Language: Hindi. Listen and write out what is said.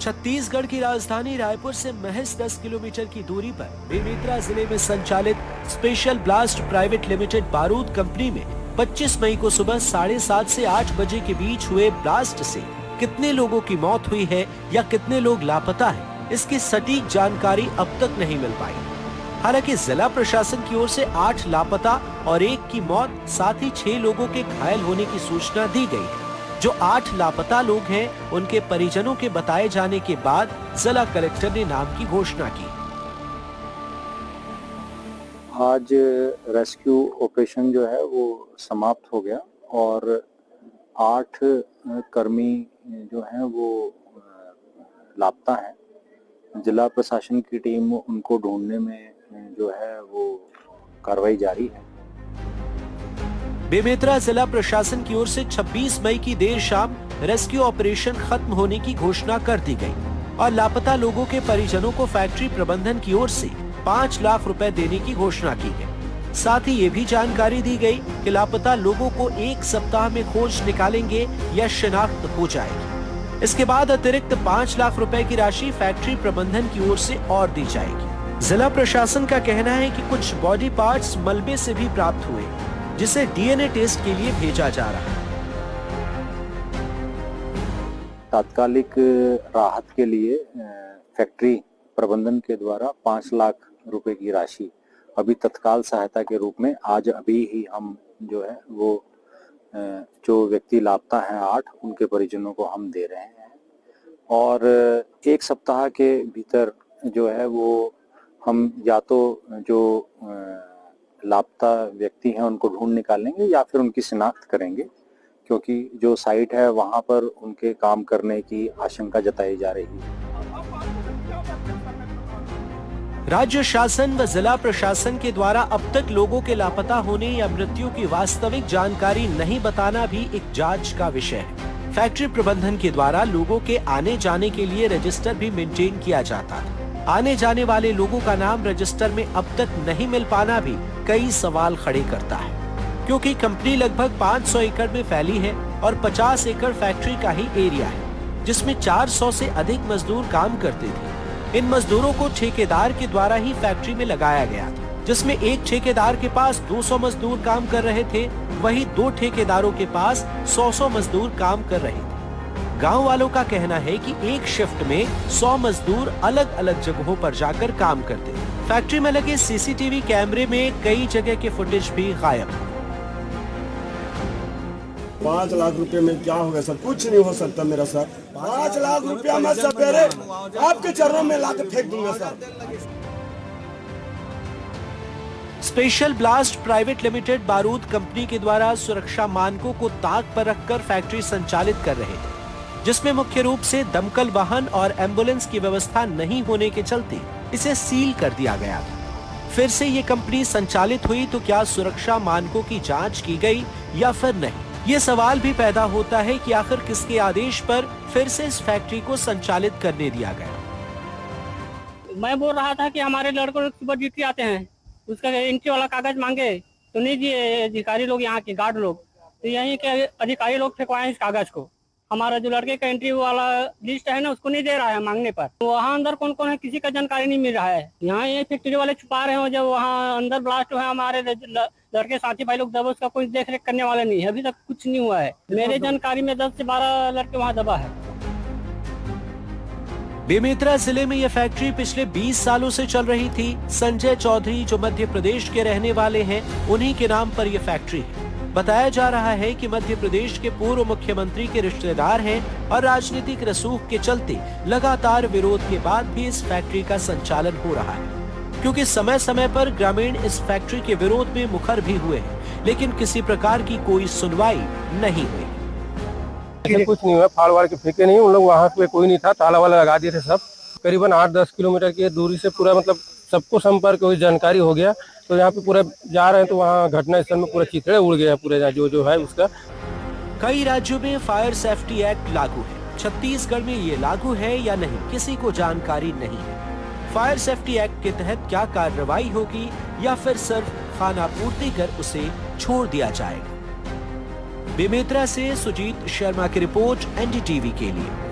छत्तीसगढ़ की राजधानी रायपुर से महज 10 किलोमीटर की दूरी पर बेमेतरा जिले में संचालित स्पेशल ब्लास्ट प्राइवेट लिमिटेड बारूद कंपनी में 25 मई को सुबह 7:30 से 8 बजे के बीच हुए ब्लास्ट से कितने लोगों की मौत हुई है या कितने लोग लापता हैं, इसकी सटीक जानकारी अब तक नहीं मिल पाई। हालांकि जिला प्रशासन की ओर से 8 लापता और 1 की मौत, साथ ही 6 लोगों के घायल होने की सूचना दी गई है। जो 8 लापता लोग हैं, उनके परिजनों के बताए जाने के बाद जिला कलेक्टर ने नाम की घोषणा की। आज रेस्क्यू ऑपरेशन जो है वो समाप्त हो गया और 8 कर्मी जो हैं वो लापता हैं। जिला प्रशासन की टीम उनको ढूंढने में जो है वो कार्रवाई जारी है। बेमेतरा जिला प्रशासन की ओर से 26 मई की देर शाम रेस्क्यू ऑपरेशन खत्म होने की घोषणा कर दी गई और लापता लोगों के परिजनों को फैक्ट्री प्रबंधन की ओर से 5 लाख रुपए देने की घोषणा की गई। साथ ही ये भी जानकारी दी गई कि लापता लोगों को 1 सप्ताह में खोज निकालेंगे या शिनाख्त हो जाएगी। इसके बाद अतिरिक्त 5 लाख रुपए की राशि फैक्ट्री प्रबंधन की ओर से और दी जाएगी। जिला प्रशासन का कहना है कि कुछ बॉडी पार्ट्स मलबे से भी प्राप्त हुए, जिसे डीएनए टेस्ट के लिए भेजा जा रहा है। तात्कालिक राहत के लिए फैक्ट्री प्रबंधन के द्वारा 5 लाख रुपए की राशि अभी तत्काल सहायता के रूप में आज अभी ही हम जो है वो जो व्यक्ति लापता हैं 8, उनके परिजनों को हम दे रहे हैं और 1 सप्ताह के भीतर जो है वो हम या तो जो लापता व्यक्ति हैं उनको ढूंढ निकालेंगे या फिर उनकी शिनाख्त करेंगे, क्योंकि जो साइट है वहां पर उनके काम करने की आशंका जताई जा रही है। राज्य शासन व जिला प्रशासन के द्वारा अब तक लोगों के लापता होने या मृत्यु की वास्तविक जानकारी नहीं बताना भी एक जांच का विषय है। फैक्ट्री प्रबंधन के द्वारा लोगों के आने जाने के लिए रजिस्टर भी मेंटेन किया जाता था। आने जाने वाले लोगों का नाम रजिस्टर में अब तक नहीं मिल पाना भी कई सवाल खड़े करता है, क्योंकि कंपनी लगभग 500 एकड़ में फैली है और 50 एकड़ फैक्ट्री का ही एरिया है, जिसमें 400 से अधिक मजदूर काम करते थे। इन मजदूरों को ठेकेदार के द्वारा ही फैक्ट्री में लगाया गया था, जिसमें एक ठेकेदार के पास 200 मजदूर काम कर रहे थे, वहीं 2 ठेकेदारों के पास 100 मजदूर काम कर रहे थे। गांव वालों का कहना है कि एक शिफ्ट में 100 मजदूर अलग अलग जगहों पर जाकर काम करते थे। फैक्ट्री में लगे सीसीटीवी कैमरे में कई जगह के फुटेज भी गायब है। 5 लाख रुपए में क्या होगा सर? कुछ नहीं हो सकता मेरा सर। 5 लाख रुपया मैं सवेरे आपके चरणों में लाकर फेंक दूंगा sir. Special blast private limited बारूद कंपनी के द्वारा सुरक्षा मानकों को ताक पर रखकर फैक्ट्री संचालित कर रहे थे, जिसमें मुख्य रूप से दमकल वाहन और एम्बुलेंस की व्यवस्था नहीं होने के चलते इसे सील कर दिया गया था। फिर से ये कंपनी संचालित हुई तो क्या सुरक्षा मानकों की जांच की गई या फिर नहीं? ये सवाल भी पैदा होता है कि आखिर किसके आदेश पर फिर से इस फैक्ट्री को संचालित करने दिया गया। मैं बोल रहा था कि हमारे लड़कों सुबह ड्यूटी आते हैं, उसका एंट्री वाला कागज मांगे तो नहीं दिए अधिकारी लोग, यहाँ के गार्ड लोग, तो यहीं के अधिकारी लोग फेंकवाए इस कागज को। हमारा जो लड़के का एंट्री वाला लिस्ट है ना, उसको नहीं दे रहा है मांगने पर। तो वहाँ अंदर कौन कौन है किसी का जानकारी नहीं मिल रहा है। यहाँ ये फैक्ट्री वाले छुपा रहे हो, जब वहाँ अंदर ब्लास्ट हुआ हमारे लड़के साथी भाई लोग दबे, उसका कोई देख रेख करने वाला नहीं है। अभी तक कुछ नहीं हुआ है। मेरे जानकारी में 10 से 12 लड़के वहाँ दबा है। बेमेतरा जिले में यह फैक्ट्री पिछले 20 सालों से चल रही थी। संजय चौधरी जो मध्य प्रदेश के रहने वाले हैं, उन्हीं के नाम पर यह फैक्ट्री है। बताया जा रहा है कि मध्य प्रदेश के पूर्व मुख्यमंत्री के रिश्तेदार हैं और राजनीतिक रसूख के चलते लगातार विरोध के बाद भी इस फैक्ट्री का संचालन हो रहा है, क्योंकि समय समय पर ग्रामीण इस फैक्ट्री के विरोध में मुखर भी हुए हैं, लेकिन किसी प्रकार की कोई सुनवाई नहीं हुई। कुछ नहीं हुआ, फाड़ वाड़ के फेंके नहीं, उन लोग वहाँ पे कोई नहीं था, ताला वाला लगा दिए थे सब। करीबन 8-10 किलोमीटर की दूरी से पूरा मतलब सबको संपर्क हुई, जानकारी हो गया। तो यहाँ पे पूरा जा रहे हैं तो वहाँ घटना स्थल में पूरा चिथड़े उड़ गया पूरे जो है उसका। कई राज्यों में फायर सेफ्टी एक्ट लागू है, छत्तीसगढ़ में ये लागू है या नहीं किसी को जानकारी नहीं है। फायर सेफ्टी एक्ट के तहत क्या कार्रवाई होगी या फिर सिर्फ खानापूर्ति कर उसे छोड़ दिया जाएगा? बेमेतरा से सुजीत शर्मा की रिपोर्ट, एनडीटीवी के लिए।